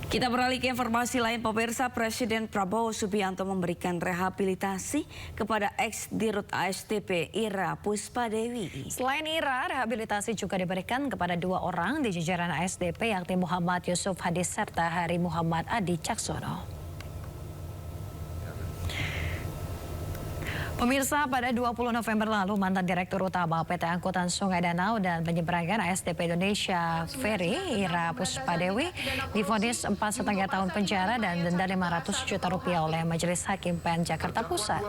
Kita beralih ke informasi lain, pemirsa. Presiden Prabowo Subianto memberikan rehabilitasi kepada ex-Dirut ASDP Ira Puspadewi. Selain Ira, rehabilitasi juga diberikan kepada dua orang di jajaran ASDP, yakni Muhammad Yusuf Hadi serta Hari Muhammad Adi Caksono. Pemirsa, pada 20 November lalu, mantan Direktur Utama PT Angkutan Sungai Danau dan Penyeberangan ASDP Indonesia Ferry, Ira Puspadewi, divonis 4,5 tahun penjara dan denda 500 juta rupiah oleh Majelis Hakim PN Jakarta Pusat.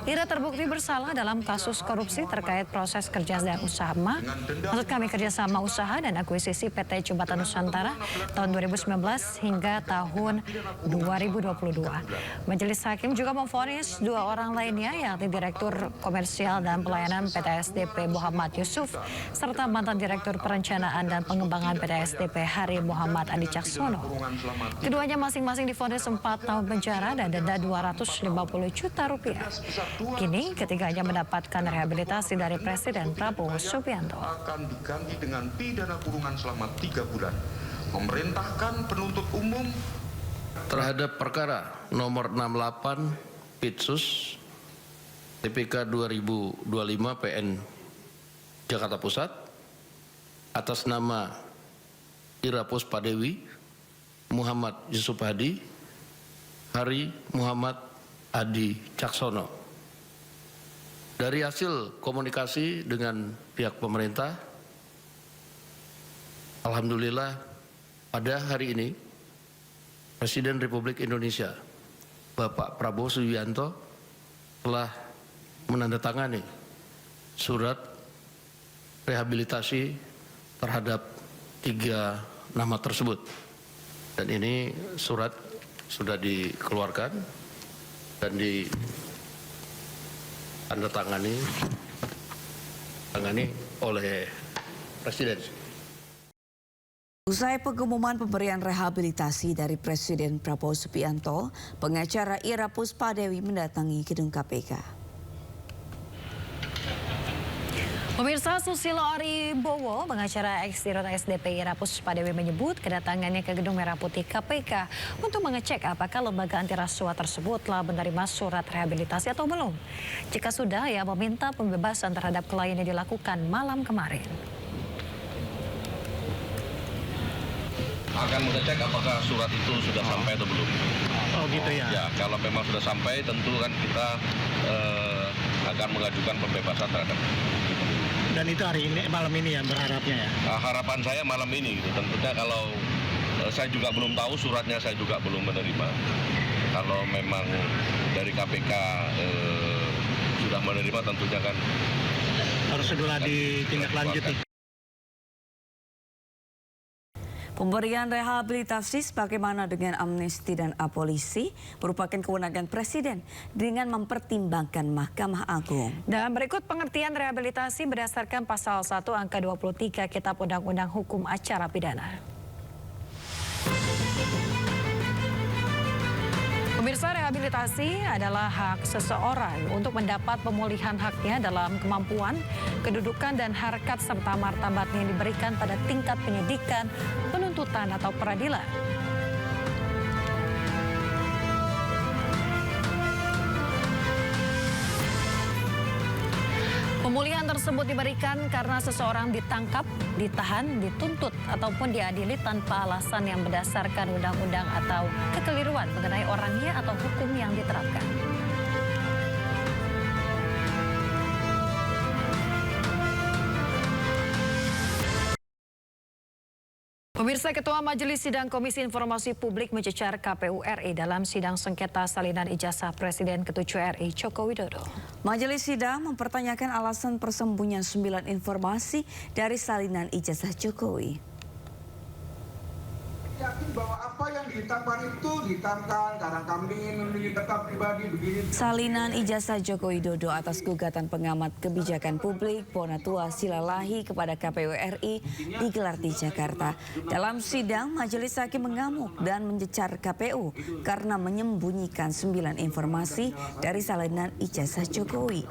Ira terbukti bersalah dalam kasus korupsi terkait proses kerjasama usaha dan akuisisi PT Jembatan Nusantara tahun 2019 hingga tahun 2022. Majelis Hakim juga memvonis dua orang lainnya, yakni Direktur Komersial dan Pelayanan PT SDP Muhammad Yusuf serta mantan Direktur Perencanaan dan Pengembangan PT SDP Hari Muhammad Adi Caksono. Keduanya masing-masing divonis 4 tahun penjara dan denda 250 juta rupiah. Kini ketiganya mendapatkan rehabilitasi dari Presiden Prabowo Subianto. Akan diganti dengan pidana kurungan selama 3 bulan. Memerintahkan penuntut umum terhadap perkara nomor 68 Pitsus TPK 2025 PN Jakarta Pusat atas nama Ira Puspadewi, Muhammad Yusuf Hadi, Hari Muhammad Adi Caksono. Dari hasil komunikasi dengan pihak pemerintah, alhamdulillah pada hari ini Presiden Republik Indonesia Bapak Prabowo Subianto telah menandatangani surat rehabilitasi terhadap 3 nama tersebut. Dan ini surat sudah dikeluarkan dan ditandatangani oleh Presiden. Usai pengumuman pemberian rehabilitasi dari Presiden Prabowo Subianto, pengacara Ira Puspadewi mendatangi gedung KPK. Pemirsa, Susilo Aribowo, pengacara ex-Dirut ASDP Ira Puspadewi menyebut kedatangannya ke Gedung Merah Putih KPK untuk mengecek apakah lembaga anti rasuah tersebut telah menerima surat rehabilitasi atau belum. Jika sudah, ia meminta pembebasan terhadap kliennya dilakukan malam kemarin. Akan mengecek apakah surat itu sudah sampai atau belum. Oh gitu ya? Ya, kalau memang sudah sampai tentu kan kita akan mengajukan pembebasan terhadap. Dan itu hari ini, malam ini ya berharapnya ya? Harapan saya malam ini gitu. Tentunya kalau saya juga belum tahu suratnya, saya juga belum menerima. Kalau memang dari KPK sudah menerima tentunya kan harus segera ditindaklanjuti. Pemberian rehabilitasi sebagaimana dengan amnesti dan abolisi merupakan kewenangan Presiden dengan mempertimbangkan Mahkamah Agung. Dan berikut pengertian rehabilitasi berdasarkan pasal 1 angka 23 Kitab Undang-Undang Hukum Acara Pidana. Pemirsa, rehabilitasi adalah hak seseorang untuk mendapat pemulihan haknya dalam kemampuan, kedudukan, dan harkat serta martabatnya yang diberikan pada tingkat penyidikan, penuntutan, atau peradilan. Pemulihan tersebut diberikan karena seseorang ditangkap, ditahan, dituntut, ataupun diadili tanpa alasan yang berdasarkan undang-undang atau kekeliruan mengenai orangnya atau hukum yang diterapkan. Pemirsa, Ketua Majelis Sidang Komisi Informasi Publik mencecar KPU RI dalam sidang sengketa salinan ijazah Presiden ke-7 RI Joko Widodo. Majelis Sidang mempertanyakan alasan persembunyian 9 informasi dari salinan ijazah Jokowi. Yakin bahwa apa yang dihitamkan itu dihitamkan karena kami memilih data pribadi begini. Salinan ijazah Joko Widodo atas gugatan pengamat kebijakan publik Bonatua Silalahi kepada KPU RI digelar di Jakarta. Dalam sidang, Majelis Hakim mengamuk dan mencecar KPU karena menyembunyikan 9 informasi dari salinan ijazah Jokowi.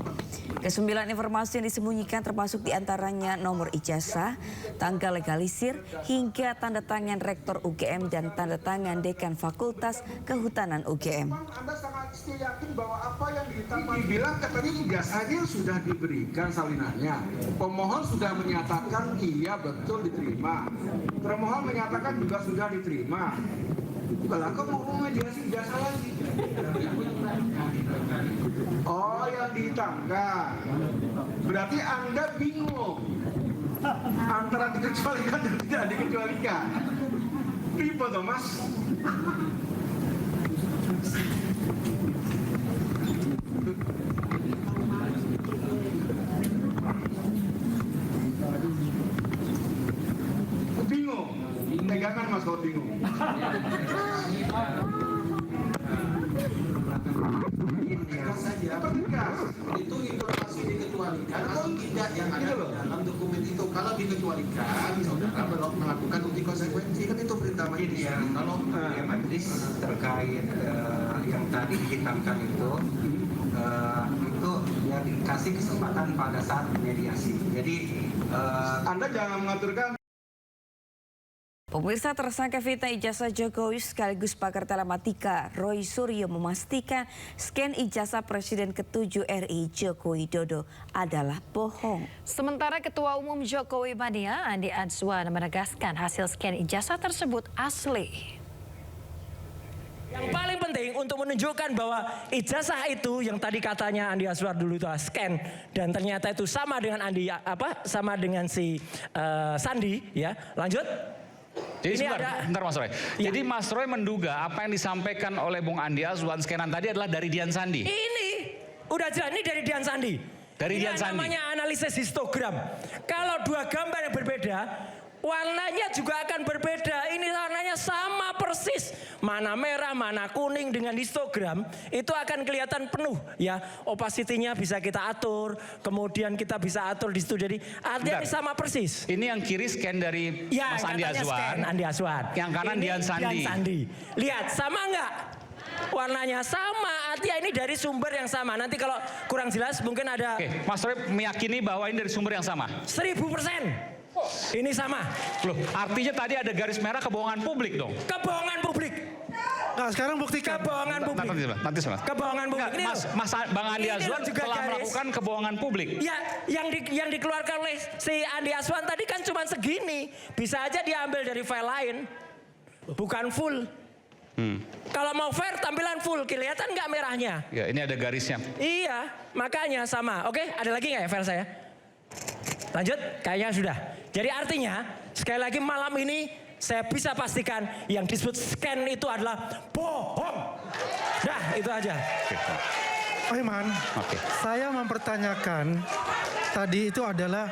Ke-9 informasi yang disembunyikan termasuk diantaranya nomor ijazah, tanggal legalisir, hingga tanda tangan Rektor UGM UGM dan tanda tangan Dekan Fakultas Kehutanan UGM. Anda sangat yakin bahwa apa yang dibilang katanya ijazahnya sudah diberikan salinannya. Pemohon sudah menyatakan iya betul diterima. Termohon menyatakan juga sudah diterima. Kalau kok mau mediasi ijazah lagi? Oh, yang ditangkap. Berarti Anda bingung antara dikecualikan dan tidak dikecualikan. Tipe toh, Mas? Bingung. Pegangan Mas kalau bingung. Itu informasi dikecualikan atau tidak yang ada di dalam dokumen itu. Kalau dikecualikan, saudara belum melakukan uji konsekuensi, kan itu perintah majelis. Kalau majelis terkait yang tadi dihitamkan itu ya dikasih kesempatan pada saat mediasi. Jadi Anda jangan mengaturkan. Pemirsa, tersangka fitnah ijazah Jokowi sekaligus pakar telematika Roy Suryo memastikan scan ijazah Presiden ke-7 RI Joko Widodo adalah bohong. Sementara Ketua Umum Jokowi Mania Andi Azwan menegaskan hasil scan ijazah tersebut asli. Yang paling penting untuk menunjukkan bahwa ijazah itu yang tadi katanya Andi Azwar dulu itu scan dan ternyata itu sama dengan sama dengan si Sandi ya. Lanjut. Jadi sebentar Mas Roy. Ya. Jadi Mas Roy menduga apa yang disampaikan oleh Bung Andi Azwan scanan tadi adalah dari Dian Sandi. Ini udah jelas ini dari Dian Sandi. Dari Dian Sandi. Namanya analisis histogram. Kalau dua gambar yang berbeda, warnanya juga akan berbeda. Ini warnanya sama persis. Mana merah, mana kuning dengan histogram itu akan kelihatan penuh ya. Opacity-nya bisa kita atur, kemudian kita bisa atur di situ. Jadi artinya ini sama persis. Ini yang kiri scan dari ya, Mas Andi Azwan. Andi Azwan. Yang kanan ini Dian Sandi. Dian Sandi. Lihat sama nggak? Warnanya sama, artinya ini dari sumber yang sama. Nanti kalau kurang jelas mungkin ada. Oke, Mas Roy meyakini bahwa ini dari sumber yang sama. 1000%. Ini sama. Loh, artinya tadi ada garis merah kebohongan publik dong. Kebohongan publik. Nah, sekarang buktikan. Kebohongan publik. Nanti Kebohongan publik. Ini Mas Bang Andi Azwan telah melakukan kebohongan publik. Ya, yang dikeluarkan oleh si Andi Azwan tadi kan cuma segini. Bisa aja diambil dari file lain. Bukan full. Kalau mau fair tampilan full, kelihatan nggak merahnya? Ya, ini ada garisnya. Iya, makanya sama. Oke, ada lagi nggak ya file saya? Lanjut, kayaknya sudah. Jadi artinya, sekali lagi malam ini saya bisa pastikan yang disebut scan itu adalah bohong. Dah, itu aja. Pak Iman, saya mempertanyakan tadi itu adalah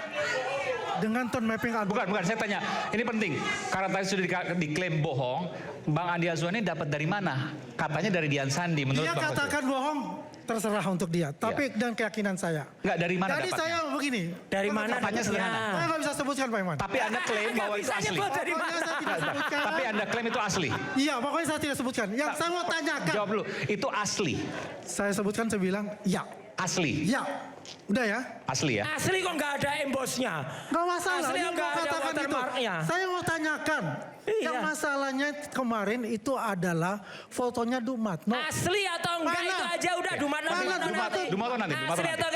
dengan tone mapping. Bukan, saya tanya. Ini penting. Karena tadi sudah diklaim bohong, Bang Andi Azwan ini dapat dari mana? Katanya dari Dian Sandi. Menurut dia Bang katakan bohong, terserah untuk dia. Tapi dan keyakinan saya. Enggak, dari mana Jadi dapatnya? saya begini. Dari mana? Katanya sederhana. Saya nggak bisa sebutkan Pak Iman. Tapi Anda klaim bahwa itu asli. Dari mana? Tapi Anda klaim itu asli. Iya, pokoknya saya tidak sebutkan. Yang saya mau tanyakan. Jawab dulu, itu asli. Saya sebutkan, saya bilang ya. Asli. Ya. Udah ya? Asli ya? Asli kok nggak ada embosnya. Nggak masalah. Asli Yang nggak mau ada katakan itu. watermarknya. Saya mau tanyakan. Iya. Yang masalahnya kemarin itu adalah fotonya Dumatno. Asli atau enggak Mana? itu aja udah Dumatno. Mana Dumatno? Dumatno nanti. Asli atau